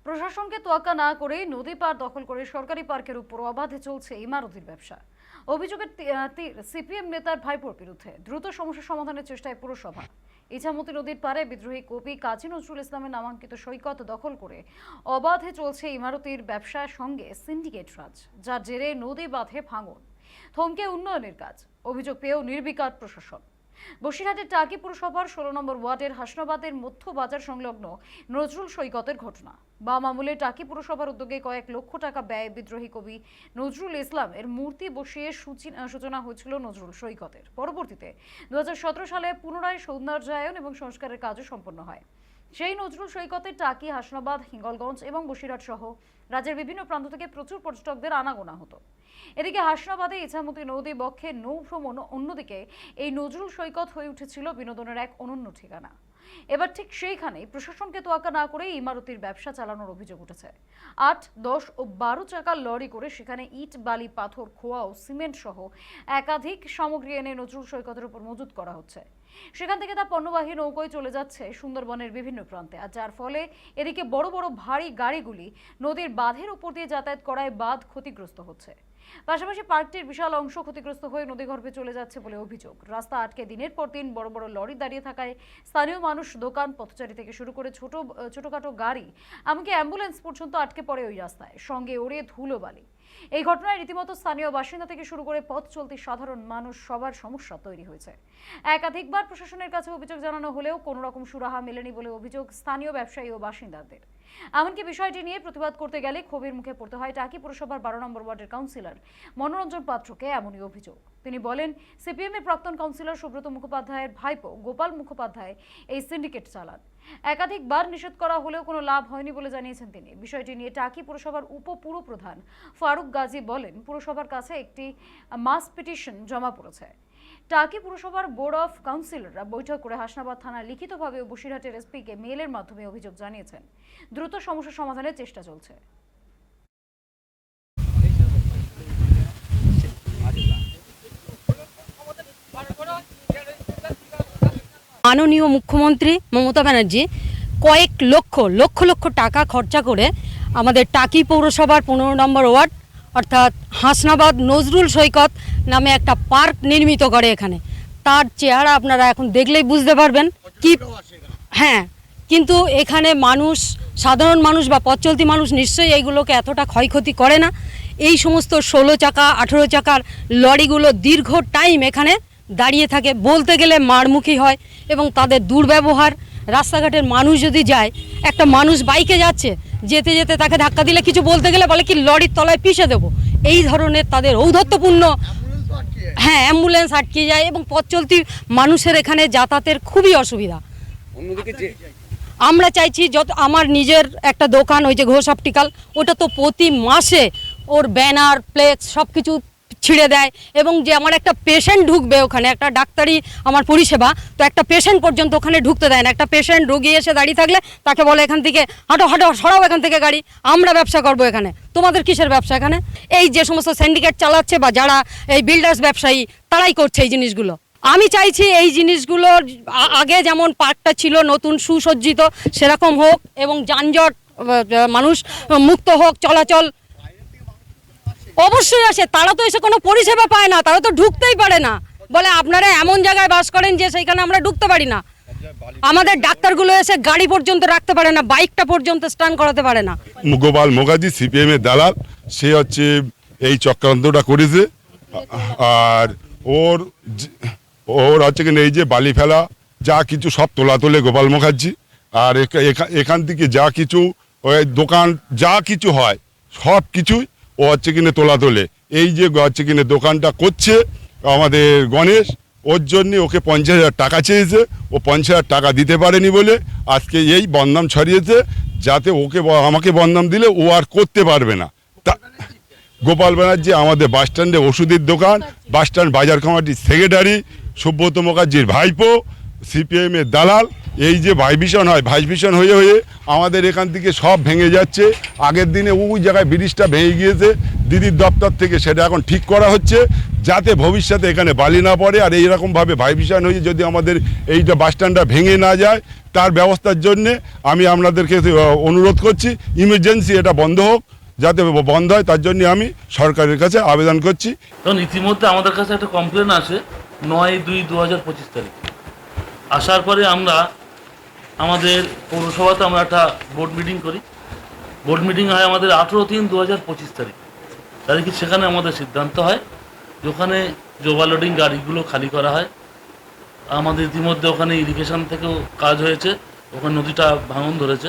প্রশাসনকে তোয়াক্কা না করে নদী পার দখল করে সরকারি পার্কের উপর অবাধে চলছে ইমারতির ব্যবসা। অভিযোগের সিপিএম নেতার ভাইপোর বিরুদ্ধে দ্রুত সমস্যা সমাধানের চেষ্টায় পুরসভা। ইছামতি নদীর পারে বিদ্রোহী কবি কাজী নজরুল ইসলামের নামাঙ্কিত সৈকত দখল করে অবাধে চলছে ইমারতির ব্যবসার সঙ্গে সিন্ডিকেট রাজ, যার জেরে নদী বাঁধে ভাঙন, থমকে উন্নয়নের কাজ। অভিযোগ পেয়েও নির্বিকার প্রশাসন। বসিরহাটের টাকি পুরসভার 16 নম্বর ওয়ার্ডের হাসনাবাদের মধ্য বাজার সংলগ্ন নজরুল সৈকতের ঘটনা। বাম আমলে টাকি পুরসভার উদ্যোগে কয়েক লক্ষ টাকা ব্যয়ে বিদ্রোহী কবি নজরুল ইসলামের মূর্তি বসিয়ে সূচনা হয়েছিল নজরুল সৈকতের। পরবর্তীতে 2017 সালে পুনরায় সৌন্দর্যায়ন এবং সংস্কারের কাজও সম্পন্ন হয়। সেই নজরুল সৈকতে টাকি, হাসনাবাদ, হিঙ্গলগঞ্জ এবং বসিরহাট সহ রাজ্যের বিভিন্ন প্রান্ত থেকে প্রচুর পর্যটকদের আনাগোনা হতো। এদিকে হাসনাবাদে ইছামতি নদী বক্ষে নৌ ভ্রমণ, অন্যদিকে এই নজরুল সৈকত হয়ে উঠেছিল বিনোদনের এক অনন্য ঠিকানা। এবার ঠিক সেইখানেই প্রশাসনকে তোয়াক্কা না করে ইমারতির ব্যবসা চালানোর অভিযোগ উঠেছে। 8, 10 ও 12 চাকার লরি করে সেখানে ইট, বালি, পাথর, খোয়া ও সিমেন্ট সহ একাধিক সামগ্রী এনে নজরুল সৈকতের উপর মজুত করা হচ্ছে। সেখান থেকে তা পণ্যবাহী নৌকোয় চলে যাচ্ছে সুন্দরবনের বিভিন্ন প্রান্তে, আর যার ফলে এদিকে বড় বড় ভারী গাড়িগুলি নদীর বাঁধের উপর দিয়ে যাতায়াত করায় বাঁধ ক্ষতিগ্রস্ত হচ্ছে। পাশাপাশি পার্কটির বিশাল অংশ ক্ষতিগ্রস্ত হয়ে নদীগর্ভে চলে যাচ্ছে বলে অভিযোগ। রাস্তা আটকে দিনের পর দিন বড় বড় লরি দাঁড়িয়ে থাকায় স্থানীয় মানুষ, দোকান, পথচারী থেকে শুরু করে ছোটখাটো গাড়ি, এমনকি অ্যাম্বুলেন্স পর্যন্ত আটকে পড়ে ওই রাস্তায়, সঙ্গে ওড়ে ধুলো বালি। এই ঘটনায় রীতিমতো স্থানীয় বাসিন্দা থেকে শুরু করে পথ চলতি সাধারণ মানুষ সবার সমস্যা তৈরি হয়েছে। একাধিকবার প্রশাসনের কাছে অভিযোগ জানানো হলেও কোনো রকম সুরাহা মেলেনি বলে অভিযোগ স্থানীয় ব্যবসায়ী ও বাসিন্দাদের। এমনকি বিষয়টি নিয়ে প্রতিবাদ করতে গেলে ক্ষোভের মুখে পড়তে হয় টাকি পুরসভার 12 নম্বর ওয়ার্ডের কাউন্সিলর মনোরঞ্জন পাত্রকে। এমনই অভিযোগ। তিনি বলেন, সিপিএম এর প্রাক্তন কাউন্সিলর সুব্রত মুখোপাধ্যায়ের ভাইপো গোপাল মুখোপাধ্যায় এই সিন্ডিকেট চালান। একাধিকবার নিষেধ করা হলেও কোনো লাভ হয়নি বলে জানিয়েছেন তিনি। বিষয়টি নিয়ে টাকি পুরসভার উপপুরপ্রধান ফারুক গাজী বলেন, পুরসভার কাছে একটি মাস পিটিশন জমা পড়েছে। টাকি পুরসভার বোর্ড অফ কাউন্সিলররা বৈঠক করে হাসনাবাদ থানা লিখিতভাবে বসিরহাটের এসপিকে মেইলের মাধ্যমে অভিযোগ জানিয়েছেন। দ্রুত সমস্যা সমাধানের চেষ্টা চলছে। মাননীয় মুখ্যমন্ত্রী মমতা ব্যানার্জি কয়েক লক্ষ টাকা খরচা করে আমাদের টাকি পৌরসভার 15 নম্বর ওয়ার্ড অর্থাৎ হাসনাবাদ নজরুল সৈকত নামে একটা পার্ক নির্মিত করে এখানে। তার চেহারা আপনারা এখন দেখলেই বুঝতে পারবেন কি। হ্যাঁ, কিন্তু এখানে মানুষ, সাধারণ মানুষ বা পথ চলতি মানুষ নিশ্চয়ই এইগুলোকে এতটা ক্ষয়ক্ষতি করে না। এই সমস্ত 16 চাকা 18 চাকার লরিগুলো দীর্ঘ টাইম এখানে দাঁড়িয়ে থাকে, বলতে গেলে মারমুখী হয় এবং তাদের দুর্ব্যবহার। রাস্তাঘাটের মানুষ যদি যায়, একটা মানুষ বাইকে যাচ্ছে, যেতে যেতে তাকে ধাক্কা দিলে কিছু বলতে গেলে বলে কি লরির তলায় পিষে দেবো। এই ধরনের তাদের ঔদ্ধত্যপূর্ণ, হ্যাঁ, অ্যাম্বুলেন্স আটকে যায় এবং পথ চলতি মানুষের এখানে যাতায়াতের খুবই অসুবিধা। আমরা চাইছি আমার নিজের একটা দোকান, ওই যে ঘোষ অপটিক্যাল, ওটা তো প্রতি মাসে ওর ব্যানার, প্লেক্স সব কিছু ছিঁড়ে দেয় এবং যে আমার একটা পেশেন্ট ঢুকবে ওখানে, একটা ডাক্তারি আমার পরিষেবা, তো একটা পেশেন্ট পর্যন্ত ওখানে ঢুকতে দেয় না। একটা পেশেন্ট রোগী এসে দাঁড়িয়ে থাকলে তাকে বলে এখান থেকে হাঁটো সরাও এখান থেকে গাড়ি, আমরা ব্যবসা করবো এখানে, তোমাদের কিসের ব্যবসা এখানে? এই যে সমস্ত সিন্ডিকেট চালাচ্ছে বা যারা এই বিল্ডার্স ব্যবসায়ী, তারাই করছে এই জিনিসগুলো। আমি চাইছি এই জিনিসগুলো আগে যেমন পার্কটা ছিল নতুন সুসজ্জিত সেরকম হোক এবং যানজট মানুষ মুক্ত হোক, চলাচল অবশ্যই আসে। তারা তো এসে কোনো পরিষেবা পায় না, তারা তো ঢুকতেই পারে না, বলে আপনারা এমন জায়গায় বাস করেন যে সেইখানে আমরা ঢুকতে পারি না। আমাদের ডাক্তারগুলো এসে গাড়ি পর্যন্ত রাখতে পারে না, বাইকটা পর্যন্ত স্টান করাতে পারে না। গোপাল মুখার্জি সিপিএম এর দালাল, সে হচ্ছে এই চক্রান্তটা করেছে। আর ওর হচ্ছে কিনা এই যে বালি ফেলা যা কিছু সব তোলে গোপাল মুখার্জি। আর এখান থেকে যা কিছু ওই দোকান যা কিছু হয় সব কিছুই ও হচ্ছে কিনে তোলে। এই যে হচ্ছে কিনে দোকানটা করছে আমাদের গণেশ, ওর জন্য ওকে 50,000 টাকা চেয়েছে, ও 50,000 টাকা দিতে পারেনি বলে আজকে এই বদনাম ছড়িয়েছে, যাতে আমাকে বদনাম দিলে ও আর করতে পারবে না। গোপাল ব্যানার্জি আমাদের বাসস্ট্যান্ডে ওষুধের দোকান, বাসস্ট্যান্ড বাজার কমিটির সেক্রেটারি, সুব্রত মুখার্জির ভাইপো, সিপিএম এর দালাল। এই যে ভাইভিশন হয়, ভাইভিশন হয়ে আমাদের এখান থেকে সব ভেঙে যাচ্ছে। আগের দিনে ওই জায়গায় ব্রিজটা ভেঙে গিয়েছে, দিদির দপ্তর থেকে সেটা এখন ঠিক করা হচ্ছে, যাতে ভবিষ্যতে এখানে বালি না পড়ে। আর এইরকমভাবে ভাইভিশন হয়ে যদি আমাদের এইটা বাসস্ট্যান্ডটা ভেঙে না যায়, তার ব্যবস্থার জন্যে আমি আপনাদেরকে অনুরোধ করছি ইমার্জেন্সি এটা বন্ধ হোক, যাতে বন্ধ হয় তার জন্য আমি সরকারের কাছে আবেদন করছি। কারণ ইতিমধ্যে আমাদের কাছে একটা কমপ্লেন আসে 9/2/2025 তারিখ। আসার পরে আমরা আমাদের পৌরসভাতে আমরা একটা বোর্ড মিটিং করি। বোর্ড মিটিং হয় আমাদের 18/3/2025 তারিখে। সেখানে আমাদের সিদ্ধান্ত হয় যে ওখানে ওভারলোডিং গাড়িগুলো খালি করা হয়। আমাদের ইতিমধ্যে ওখানে ইরিগেশন থেকেও কাজ হয়েছে, ওখানে নদীটা ভাঙন ধরেছে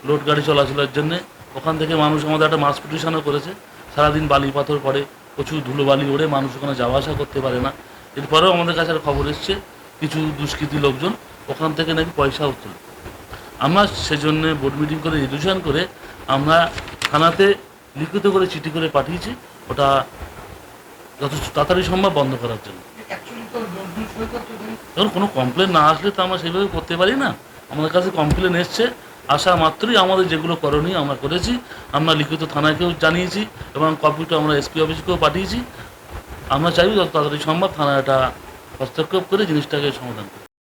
লোড গাড়ি চলাচলের জন্যে। ওখান থেকে মানুষ আমাদের একটা মাস পিটিশনও করেছে। সারাদিন বালি পাথর পড়ে, প্রচুর ধুলো বালি ওড়ে, মানুষ ওখানে যাওয়া আসা করতে পারে না। এরপরেও আমাদের কাছে একটা খবর এসছে কিছু দুষ্কৃতী লোকজন ওখান থেকে নাকি পয়সাও তোলে। আমরা সেজন্য বোর্ড মিটিং করে রেজলিউশন করে আমরা থানাতে লিখিত করে চিঠি করে পাঠিয়েছি ওটা যথেষ্ট তাড়াতাড়ি সম্ভব বন্ধ করার জন্য। এখন কোনো কমপ্লেন না আসলে তো আমরা সেইভাবে করতে পারি না। আমাদের কাছে কমপ্লেন এসছে, আসা মাত্রই আমাদের যেগুলো করণীয় আমরা করেছি। আমরা লিখিত থানাকেও জানিয়েছি এবং কপিটা আমরা এসপি অফিসকেও পাঠিয়েছি। আমরা চাইব যত তাড়াতাড়ি সম্ভব থানা এটা হস্তক্ষেপ করে জিনিসটাকে সমাধান করতে।